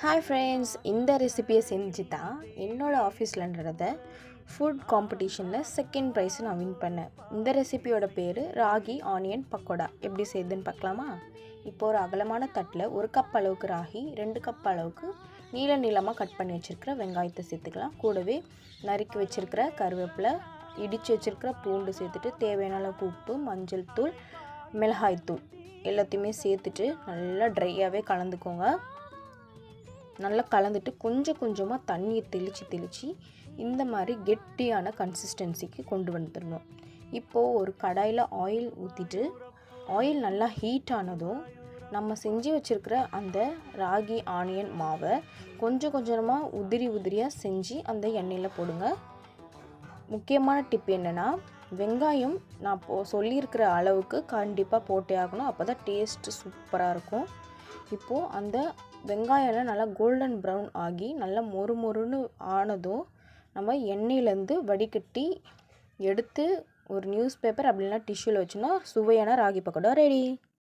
Hi friends, இந்த ரெசிபியை செஞ்சு தான் என்னோடய ஆஃபீஸில் நடந்த ஃபுட் காம்படிஷனில் செகண்ட் ப்ரைஸ் நான் வின் பண்ணேன். இந்த ரெசிபியோட பேர் ராகி ஆனியன் பக்கோடா. எப்படி செய்யுதுன்னு பார்க்கலாமா? இப்போ ஒரு அகலமான தட்டில் 1 கப் அளவுக்கு ராகி, 2 கப் அளவுக்கு நீளமாக கட் பண்ணி வச்சுருக்கிற வெங்காயத்தை சேர்த்துக்கலாம். கூடவே நறுக்கி வச்சுருக்கிற கருவேப்பிலை, இடித்து வச்சுருக்கிற பூண்டு சேர்த்துட்டு தேவையான அளவு உப்பு, மஞ்சள் தூள், மிளகாய் தூள் எல்லாத்தையுமே சேர்த்துட்டு நல்லா ட்ரையாகவே கலந்துக்கோங்க. நல்லா கலந்துட்டு கொஞ்சம் கொஞ்சமாக தண்ணியை தெளித்து இந்த மாதிரி கெட்டியான கன்சிஸ்டன்சிக்கு கொண்டு வந்துடணும். இப்போது ஒரு கடாயில் ஆயில் ஊற்றிட்டு ஆயில் நல்லா ஹீட் ஆனதும் நம்ம செஞ்சு வச்சுருக்கிற அந்த ராகி ஆனியன் மாவை கொஞ்சம் கொஞ்சமாக உதிரியாக செஞ்சு அந்த எண்ணெயில் போடுங்க. முக்கியமான டிப் என்னென்னா, வெங்காயம் நான் சொல்லியிருக்கிற அளவுக்கு கண்டிப்பாக போட்டே ஆகணும். அப்போ தான் டேஸ்ட்டு சூப்பராக இருக்கும். இப்போது அந்த வெங்காயம் நல்லா கோல்டன் ப்ரௌன் ஆகி நல்லா மொறுன்னு ஆனதும் நம்ம எண்ணெயிலேருந்து வடிகட்டி எடுத்து ஒரு நியூஸ் பேப்பர் அப்படின்னா டிஷ்யூவில் வச்சோன்னா சுவையான ராகி பக்கோடா ரெடி.